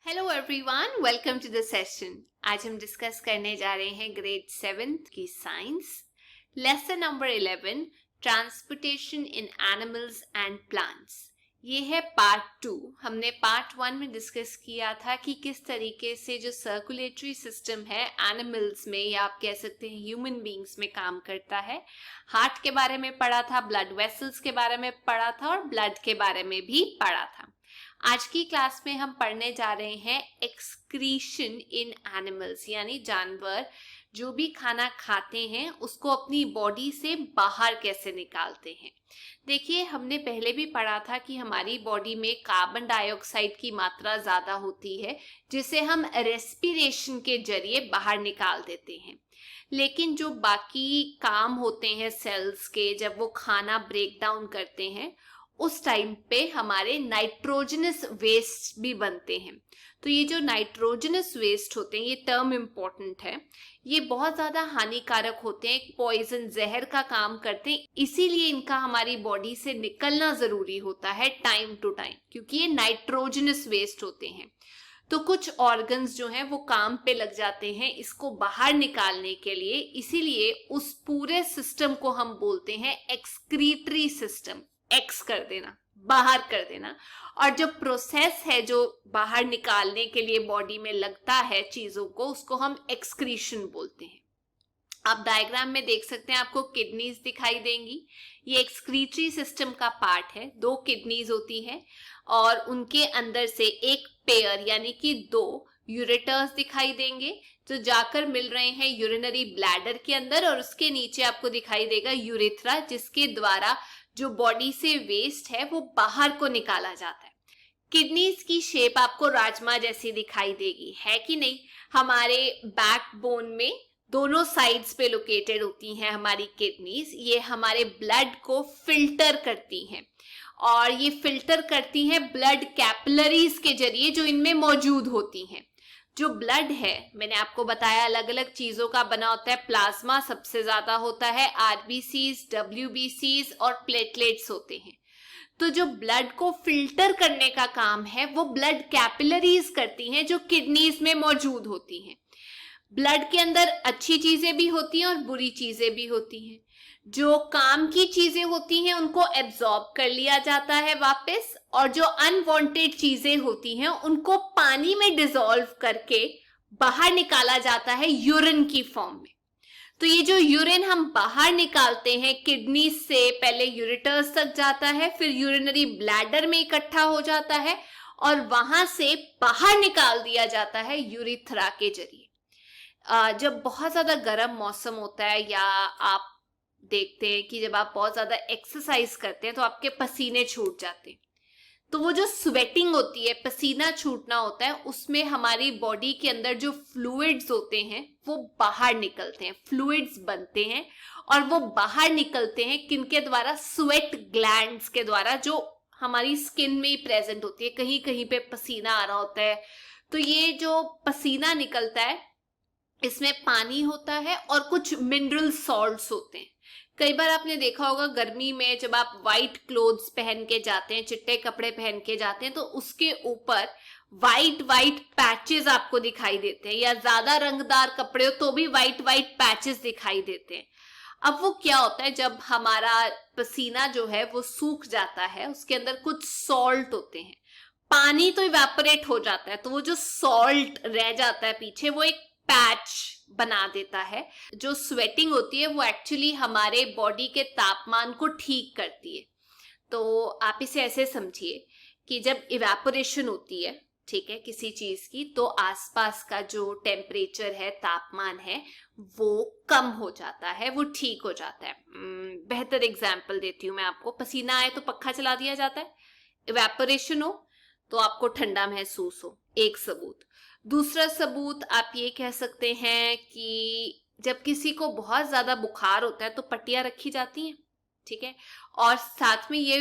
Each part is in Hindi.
Hello everyone, welcome to the session. आज हम डिस्कस करने जा रहे हैं ग्रेड 7th की science, lesson number 11, transportation in animals and plants. ये है पार्ट 2। हमने पार्ट 1 में डिस्कस किया था कि किस तरीके से जो सर्कुलेटरी सिस्टम है एनिमल्स में या आप कह सकते हैं ह्यूमन बींग्स में काम करता है। हार्ट के बारे में पढ़ा था, ब्लड वेसल्स के बारे में पढ़ा था और ब्लड के बारे में भी पढ़ा था। आज की क्लास में हम पढ़ने जा रहे हैं एक्सक्रीशन इन एनिमल्स, यानी जानवर जो भी खाना खाते हैं उसको अपनी बॉडी से बाहर कैसे निकालते हैं। देखिए, हमने पहले भी पढ़ा था कि हमारी बॉडी में कार्बन डाइऑक्साइड की मात्रा ज्यादा होती है जिसे हम रेस्पिरेशन के जरिए बाहर निकाल देते हैं। लेकिन जो बाकी काम होते हैं सेल्स के, जब वो खाना ब्रेक डाउन करते हैं उस टाइम पे हमारे नाइट्रोजनस वेस्ट भी बनते हैं। तो ये जो नाइट्रोजनस वेस्ट होते हैं, ये टर्म इम्पोर्टेंट है, ये बहुत ज्यादा हानिकारक होते हैं, पॉइजन जहर का काम करते हैं। इसीलिए इनका हमारी बॉडी से निकलना जरूरी होता है टाइम टू टाइम, क्योंकि ये नाइट्रोजनस वेस्ट होते हैं। तो कुछ ऑर्गन्स जो हैं वो काम पे लग जाते हैं इसको बाहर निकालने के लिए, इसीलिए उस पूरे सिस्टम को हम बोलते हैं एक्सक्रीटरी सिस्टम। एक्स कर देना, बाहर कर देना। और जो प्रोसेस है जो बाहर निकालने के लिए बॉडी में लगता है चीजों को, उसको हम एक्सक्रीशन बोलते हैं। आप डायग्राम में देख सकते हैं, आपको किडनीज दिखाई देंगी। ये एक्सक्रीटरी सिस्टम का पार्ट है। 2 किडनीज होती है और उनके अंदर से एक पेयर यानी कि 2 यूरेटर्स दिखाई देंगे जो जाकर मिल रहे हैं यूरिनरी ब्लैडर के अंदर, और उसके नीचे आपको दिखाई देगा यूरेथ्रा, जिसके द्वारा जो बॉडी से वेस्ट है वो बाहर को निकाला जाता है। किडनीज की शेप आपको राजमा जैसी दिखाई देगी, है कि नहीं। हमारे बैकबोन में दोनों साइड्स पे लोकेटेड होती हैं हमारी किडनीज। ये हमारे ब्लड को फिल्टर करती हैं और ये फिल्टर करती हैं ब्लड कैपिलरीज के जरिए जो इनमें मौजूद होती हैं। जो ब्लड है, मैंने आपको बताया अलग अलग चीजों का बना होता है। प्लाज्मा सबसे ज्यादा होता है, आरबीसीज, डब्ल्यूबीसीज और प्लेटलेट्स होते हैं। तो जो ब्लड को फिल्टर करने का काम है वो ब्लड कैपिलरीज करती हैं जो किडनीज में मौजूद होती हैं। ब्लड के अंदर अच्छी चीजें भी होती हैं और बुरी चीजें भी होती हैं। जो काम की चीजें होती हैं उनको एब्जॉर्ब कर लिया जाता है वापस, और जो अनवांटेड चीजें होती हैं उनको पानी में डिसॉल्व करके बाहर निकाला जाता है यूरिन की फॉर्म में। तो ये जो यूरिन हम बाहर निकालते हैं किडनी से, पहले यूरेटर्स तक जाता है, फिर यूरिनरी ब्लैडर में इकट्ठा हो जाता है और वहां से बाहर निकाल दिया जाता है यूरिथ्रा के जरिए। जब बहुत ज्यादा गर्म मौसम होता है या आप देखते हैं कि जब आप बहुत ज्यादा एक्सरसाइज करते हैं तो आपके पसीने छूट जाते हैं। तो वो जो स्वेटिंग होती है, पसीना छूटना होता है, उसमें हमारी बॉडी के अंदर जो फ्लूइड्स होते हैं वो बाहर निकलते हैं, फ्लूइड्स बनते हैं और वो बाहर निकलते हैं किनके द्वारा? स्वेट ग्लैंड्स के द्वारा, जो हमारी स्किन में ही प्रेजेंट होती है। कहीं कहीं पे पसीना आ रहा होता है, तो ये जो पसीना निकलता है इसमें पानी होता है और कुछ मिनरल सॉल्ट्स होते हैं। कई बार आपने देखा होगा गर्मी में जब आप व्हाइट क्लोथ्स पहन के जाते हैं, चिट्टे कपड़े पहन के जाते हैं, तो उसके ऊपर व्हाइट व्हाइट पैचेस आपको दिखाई देते हैं, या ज्यादा रंगदार कपड़े हो तो भी व्हाइट व्हाइट पैचेस दिखाई देते हैं। अब वो क्या होता है, जब हमारा पसीना जो है वो सूख जाता है, उसके अंदर कुछ सॉल्ट होते हैं। पानी तो इवेपोरेट हो जाता है, तो वो जो सॉल्ट रह जाता है पीछे, वो एक पैच बना देता है। जो स्वेटिंग होती है वो एक्चुअली हमारे बॉडी के तापमान को ठीक करती है। तो आप इसे ऐसे समझिए कि जब इवेपोरेशन होती है, ठीक है, किसी चीज की, तो आसपास का जो टेम्परेचर है, तापमान है, वो कम हो जाता है, वो ठीक हो जाता है। बेहतर एग्जाम्पल देती हूँ मैं आपको। पसीना आए तो पक्खा चला दिया जाता है, इवेपोरेशन हो तो आपको ठंडा महसूस हो, एक सबूत। दूसरा सबूत आप ये कह सकते हैं कि जब किसी को बहुत ज्यादा बुखार होता है तो पट्टियां रखी जाती हैं, ठीक है, और साथ में ये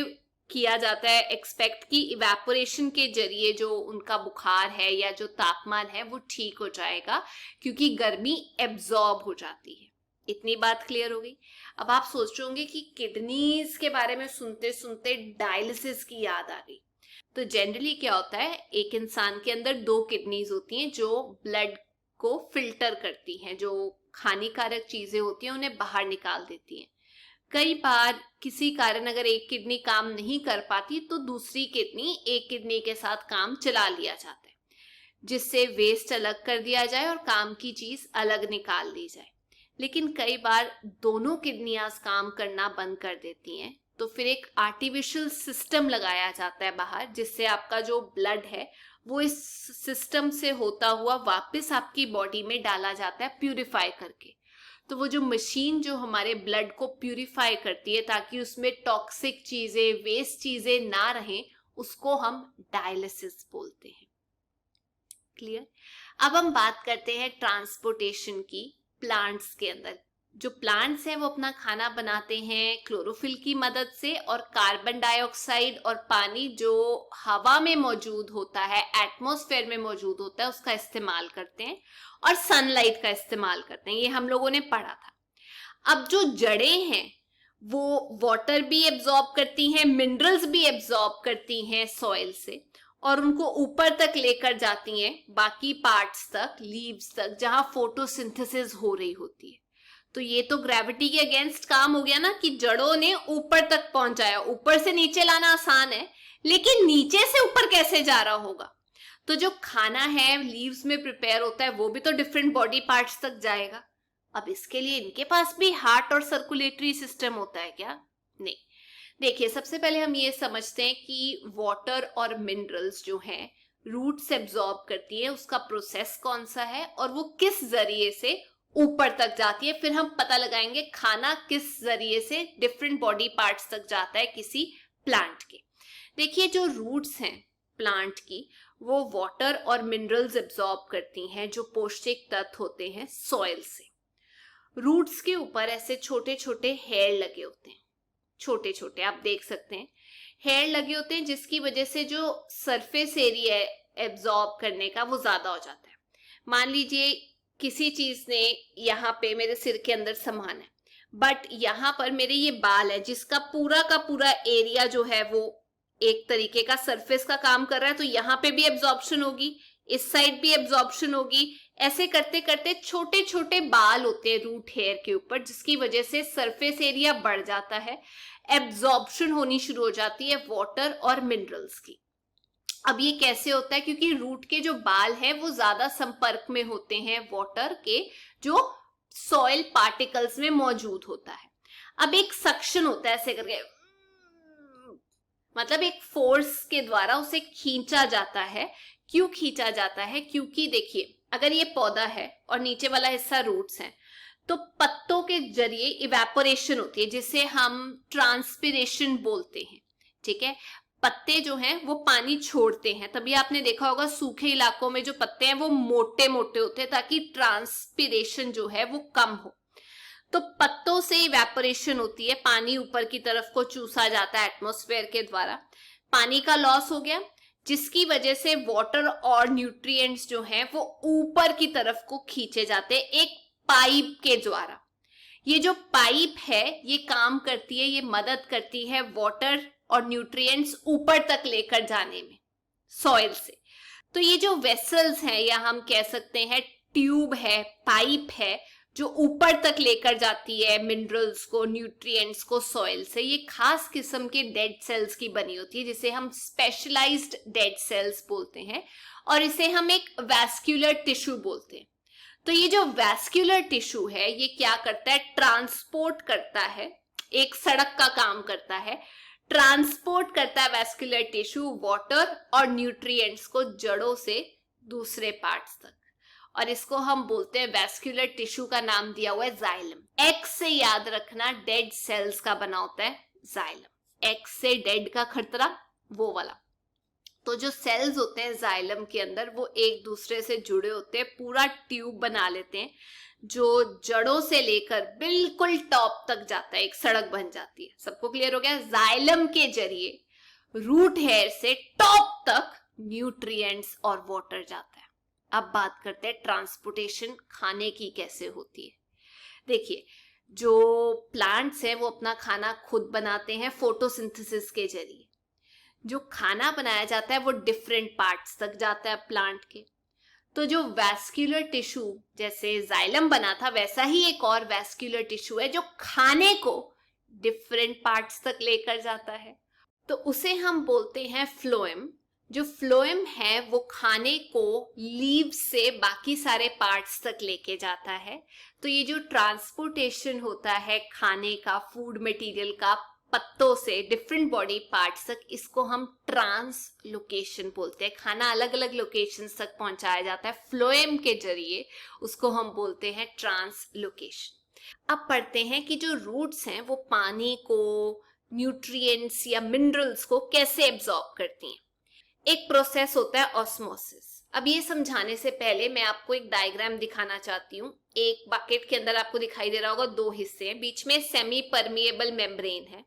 किया जाता है एक्सपेक्ट कि इवेपोरेशन के जरिए जो उनका बुखार है या जो तापमान है वो ठीक हो जाएगा, क्योंकि गर्मी एब्जॉर्ब हो जाती है। इतनी बात क्लियर हो गई। अब आप सोच रहे होंगे कि किडनीज के बारे में सुनते सुनते डायलिसिस की याद आ गई। तो जनरली क्या होता है, एक इंसान के अंदर 2 किडनीज होती हैं जो ब्लड को फिल्टर करती हैं, जो हानिकारक चीजें होती हैं उन्हें बाहर निकाल देती हैं। कई बार किसी कारण अगर एक किडनी काम नहीं कर पाती तो दूसरी किडनी एक किडनी के साथ काम चला लिया जाता है, जिससे वेस्ट अलग कर दिया जाए और काम की चीज अलग निकाल ली जाए। लेकिन कई बार दोनों किडनियां काम करना बंद कर देती हैं, तो फिर एक आर्टिफिशियल सिस्टम लगाया जाता है बाहर, जिससे आपका जो ब्लड है वो इस सिस्टम से होता हुआ वापस आपकी बॉडी में डाला जाता है प्यूरिफाई करके। तो वो जो मशीन जो हमारे ब्लड को प्यूरिफाई करती है ताकि उसमें टॉक्सिक चीजें, वेस्ट चीजें ना रहें, उसको हम डायलिसिस बोलते हैं। क्लियर? अब हम बात करते हैं ट्रांसपोर्टेशन की प्लांट्स के अंदर। जो प्लांट्स हैं वो अपना खाना बनाते हैं क्लोरोफिल की मदद से, और कार्बन डाइऑक्साइड और पानी जो हवा में मौजूद होता है, एटमॉस्फेयर में मौजूद होता है, उसका इस्तेमाल करते हैं, और सनलाइट का इस्तेमाल करते हैं। ये हम लोगों ने पढ़ा था। अब जो जड़ें हैं वो वाटर भी एब्जॉर्ब करती हैं, मिनरल्स भी एब्जॉर्ब करती हैं सॉइल से, और उनको ऊपर तक लेकर जाती हैं, बाकी पार्ट्स तक, लीव्स तक, जहां फोटोसिंथेसिस हो रही होती है। तो ये तो ग्रेविटी के अगेंस्ट काम हो गया ना, कि जड़ों ने ऊपर तक पहुंचाया। ऊपर से नीचे लाना आसान है, लेकिन नीचे से ऊपर कैसे जा रहा होगा? तो जो खाना है लीव्स में प्रिपेयर होता है वो भी तो डिफरेंट बॉडी पार्ट्स तक जाएगा। अब इसके लिए इनके पास भी हार्ट और सर्कुलेटरी सिस्टम होता है क्या? नहीं। देखिए, सबसे पहले हम ये समझते हैं कि वाटर और मिनरल्स जो हैं रूट्स एब्जॉर्ब करती है, उसका प्रोसेस कौन सा है और वो किस जरिए से ऊपर तक जाती है। फिर हम पता लगाएंगे खाना किस जरिए से डिफरेंट बॉडी पार्ट्स तक जाता है किसी प्लांट के। देखिए, जो रूट्स हैं प्लांट की वो वाटर और मिनरल्स एब्जॉर्ब करती हैं, जो पौष्टिक तत्व होते हैं सॉइल से। रूट्स के ऊपर ऐसे छोटे छोटे हेयर लगे होते हैं, छोटे छोटे, आप देख सकते हैं हेयर लगे होते हैं, जिसकी वजह से जो सरफेस एरिया है एब्जॉर्ब करने का वो ज्यादा हो जाता है। मान लीजिए किसी चीज ने यहाँ पे मेरे सिर के अंदर समान है, बट यहाँ पर मेरे ये बाल है जिसका पूरा का पूरा एरिया जो है वो एक तरीके का सरफेस का काम कर रहा है, तो यहाँ पे भी एब्जॉर्प्शन होगी, इस साइड भी एब्जॉर्प्शन होगी। ऐसे करते करते छोटे छोटे बाल होते हैं रूट हेयर के ऊपर, जिसकी वजह से सरफेस एरिया बढ़ जाता है, एब्जॉर्प्शन होनी शुरू हो जाती है वाटर और मिनरल्स की। अब ये कैसे होता है? क्योंकि रूट के जो बाल हैं वो ज्यादा संपर्क में होते हैं वाटर के, जो सॉइल पार्टिकल्स में मौजूद होता है। अब एक सक्शन होता है ऐसे करके, मतलब एक फोर्स के द्वारा उसे खींचा जाता है। क्यों खींचा जाता है? क्योंकि देखिए, अगर ये पौधा है और नीचे वाला हिस्सा रूट्स है, तो पत्तों के जरिए इवेपोरेशन होती है, जिसे हम ट्रांसपिरेशन बोलते हैं। ठीक है, पत्ते जो हैं वो पानी छोड़ते हैं, तभी आपने देखा होगा सूखे इलाकों में जो पत्ते हैं वो मोटे मोटे होते हैं, ताकि ट्रांसपिरेशन जो है वो कम हो। तो पत्तों से इवेपोरेशन होती है, पानी ऊपर की तरफ को चूसा जाता है एटमॉस्फेयर के द्वारा, पानी का लॉस हो गया, जिसकी वजह से वाटर और न्यूट्रिएंट्स जो हैं वो ऊपर की तरफ को खींचे जाते हैं एक पाइप के द्वारा। ये जो पाइप है ये काम करती है, ये मदद करती है वाटर और न्यूट्रिएंट्स ऊपर तक लेकर जाने में सॉइल से। तो ये जो वेसल्स हैं, या हम कह सकते हैं ट्यूब है, पाइप है, जो ऊपर तक लेकर जाती है मिनरल्स को, न्यूट्रिएंट्स को सॉइल से, ये खास किस्म के डेड सेल्स की बनी होती है, जिसे हम स्पेशलाइज्ड डेड सेल्स बोलते हैं, और इसे हम एक वैस्कुलर टिश्यू बोलते हैं। तो ये जो वैस्कुलर टिश्यू है ये क्या करता है? ट्रांसपोर्ट करता है, एक सड़क का काम करता है, ट्रांसपोर्ट करता है वैस्कुलर टिश्यू वाटर और न्यूट्रिएंट्स को जड़ों से दूसरे पार्ट्स तक, और इसको हम बोलते हैं वैस्कुलर टिश्यू का नाम दिया हुआ है जाइलम। एक्स से याद रखना, डेड सेल्स का बना होता है जाइलम। एक्स से डेड का खतरा, वो वाला। तो जो सेल्स होते हैं जाइलम के अंदर वो एक दूसरे से जुड़े होते हैं, पूरा ट्यूब बना लेते हैं, जो जड़ों से लेकर बिल्कुल टॉप तक जाता है, एक सड़क बन जाती है। सबको क्लियर हो गया? जाइलम के जरिए रूट हेयर से टॉप तक न्यूट्रिएंट्स और वाटर जाता है। अब बात करते हैं ट्रांसपोर्टेशन खाने की कैसे होती है। देखिए, जो प्लांट्स हैं वो अपना खाना खुद बनाते हैं फोटोसिंथेसिस के जरिए। जो खाना बनाया जाता है वो डिफरेंट पार्ट्स तक जाता है प्लांट के। तो जो वैस्कुलर टिश्यू जैसे जाइलम बना था, वैसा ही एक और वैस्कुलर टिश्यू है जो खाने को डिफरेंट पार्ट्स तक लेकर जाता है, तो उसे हम बोलते हैं फ्लोएम। जो फ्लोएम है वो खाने को लीव से बाकी सारे पार्ट्स तक लेके जाता है। तो ये जो ट्रांसपोर्टेशन होता है खाने का, फूड मटेरियल का, पत्तों से डिफरेंट बॉडी पार्ट्स तक, इसको हम ट्रांसलोकेशन बोलते हैं। खाना अलग अलग लोकेशंस तक पहुंचाया जाता है फ्लोएम के जरिए, उसको हम बोलते हैं ट्रांसलोकेशन। अब पढ़ते हैं कि जो रूट्स हैं वो पानी को, न्यूट्रिएंट्स या मिनरल्स को कैसे एब्जॉर्ब करती हैं। एक प्रोसेस होता है ऑस्मोसिस। अब ये समझाने से पहले मैं आपको एक डायग्राम दिखाना चाहती हूँ। एक बकेट के अंदर आपको दिखाई दे रहा होगा दो हिस्से हैं, बीच में सेमी परमिएबल मेम्ब्रेन है।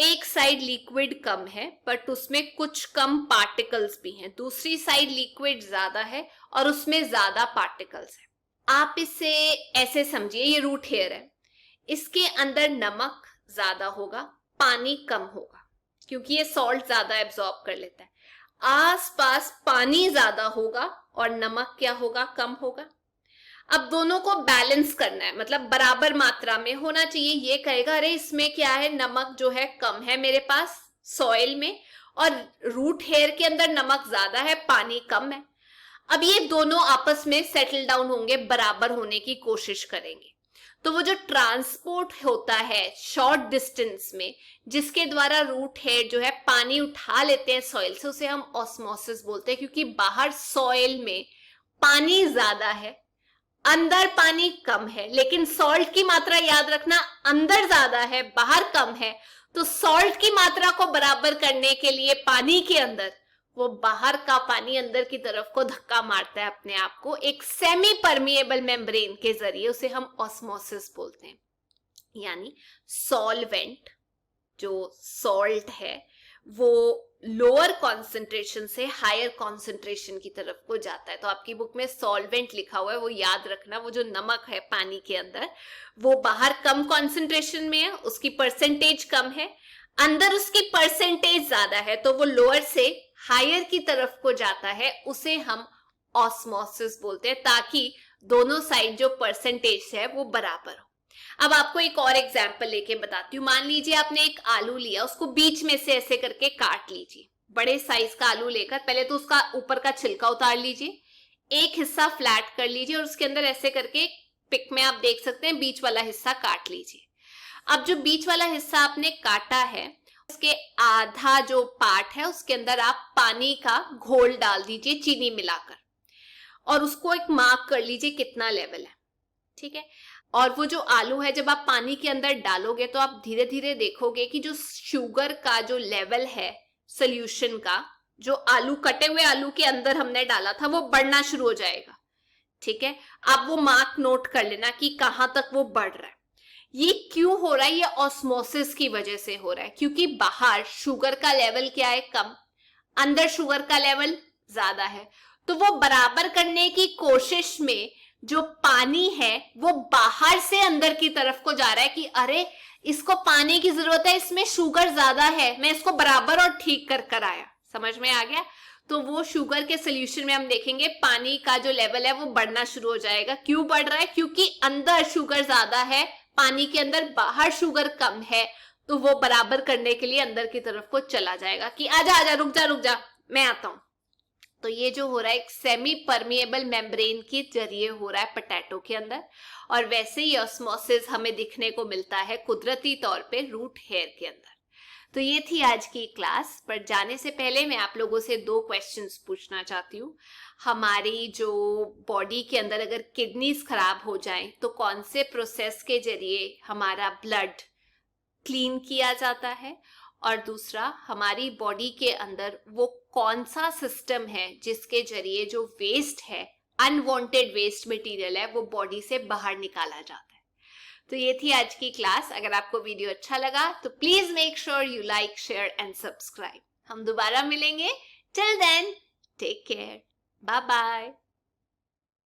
एक साइड लिक्विड कम है बट उसमें कुछ कम पार्टिकल्स भी हैं, दूसरी साइड लिक्विड ज्यादा है और उसमें ज्यादा पार्टिकल्स है। आप इसे ऐसे समझिए, ये रूट हेयर है, इसके अंदर नमक ज्यादा होगा, पानी कम होगा, क्योंकि ये सॉल्ट ज्यादा एब्जॉर्ब कर लेता है। आसपास पानी ज्यादा होगा और नमक क्या होगा, कम होगा। अब दोनों को बैलेंस करना है, मतलब बराबर मात्रा में होना चाहिए। ये कहेगा अरे इसमें क्या है, नमक जो है कम है मेरे पास सॉइल में, और रूट हेयर के अंदर नमक ज्यादा है, पानी कम है। अब ये दोनों आपस में सेटल डाउन होंगे, बराबर होने की कोशिश करेंगे। तो वो जो ट्रांसपोर्ट होता है शॉर्ट डिस्टेंस में, जिसके द्वारा रूट हेयर जो है पानी उठा लेते हैं सॉइल से, उसे हम ऑस्मोसिस बोलते हैं। क्योंकि बाहर सॉइल में पानी ज्यादा है, अंदर पानी कम है, लेकिन सॉल्ट की मात्रा याद रखना, अंदर ज्यादा है बाहर कम है। तो सॉल्ट की मात्रा को बराबर करने के लिए पानी के अंदर वो बाहर का पानी अंदर की तरफ को धक्का मारता है अपने आप को एक सेमी परमिएबल मेम्ब्रेन के जरिए, उसे हम ऑस्मोसिस बोलते हैं। यानी सॉल्वेंट जो सॉल्ट है वो लोअर कॉन्सेंट्रेशन से हायर कॉन्सेंट्रेशन की तरफ को जाता है। तो आपकी बुक में सॉल्वेंट लिखा हुआ है, वो याद रखना। वो जो नमक है पानी के अंदर, वो बाहर कम कॉन्सेंट्रेशन में है, उसकी परसेंटेज कम है, अंदर उसकी परसेंटेज ज्यादा है, तो वो लोअर से हायर की तरफ को जाता है, उसे हम ऑस्मोसिस बोलते हैं, ताकि दोनों साइड जो परसेंटेज है वो बराबर हो। अब आपको एक और एग्जाम्पल लेके बताती हूँ। मान लीजिए आपने एक आलू लिया, उसको बीच में से ऐसे करके काट लीजिए। बड़े साइज का आलू लेकर पहले तो उसका ऊपर का छिलका उतार लीजिए, एक हिस्सा फ्लैट कर लीजिए और उसके अंदर ऐसे करके पिक में आप देख सकते हैं बीच वाला हिस्सा काट लीजिए। अब जो बीच वाला हिस्सा आपने काटा है, उसके आधा जो पार्ट है उसके अंदर आप पानी का घोल डाल दीजिए चीनी मिलाकर, और उसको एक मार्क कर लीजिए कितना लेवल है, ठीक है। और वो जो आलू है जब आप पानी के अंदर डालोगे तो आप धीरे धीरे देखोगे कि जो शुगर का जो लेवल है सोल्यूशन का, जो आलू कटे हुए आलू के अंदर हमने डाला था, वो बढ़ना शुरू हो जाएगा, ठीक है। आप वो मार्क नोट कर लेना कि कहां तक वो बढ़ रहा है। ये क्यों हो रहा है? ये ऑस्मोसिस की वजह से हो रहा है, क्योंकि बाहर शुगर का लेवल क्या है, कम, अंदर शुगर का लेवल ज्यादा है। तो वो बराबर करने की कोशिश में जो पानी है वो बाहर से अंदर की तरफ को जा रहा है कि अरे इसको पानी की जरूरत है, इसमें शुगर ज्यादा है, मैं इसको बराबर और ठीक कर आया। समझ में आ गया? तो वो शुगर के सोल्यूशन में हम देखेंगे पानी का जो लेवल है वो बढ़ना शुरू हो जाएगा। क्यों बढ़ रहा है? क्योंकि अंदर शुगर ज्यादा है, पानी के अंदर, बाहर शुगर कम है। तो वो बराबर करने के लिए अंदर की तरफ को चला जाएगा कि आजा आजा, रुक जा मैं आता हूं। तो ये जो हो रहा है एक सेमी परमिएबल मेम्ब्रेन के जरिए हो रहा है पोटैटो के अंदर, और वैसे ही ऑस्मोसिस हमें दिखने को मिलता है कुदरती तौर पे रूट हेयर के अंदर। तो ये थी आज की क्लास। पर जाने से पहले मैं आप लोगों से 2 क्वेश्चंस पूछना चाहती हूँ। हमारी जो बॉडी के अंदर अगर किडनीज खराब हो जाएं तो कौन से प्रोसेस के जरिए हमारा ब्लड क्लीन किया जाता है, और दूसरा हमारी बॉडी के अंदर वो कौन सा सिस्टम है जिसके जरिए जो वेस्ट है, अनवांटेड वेस्ट मटेरियल है, वो बॉडी से बाहर निकाला जाता है। तो ये थी आज की क्लास। अगर आपको वीडियो अच्छा लगा तो please make sure you like, share and subscribe. हम दोबारा मिलेंगे। Till then take care, bye bye.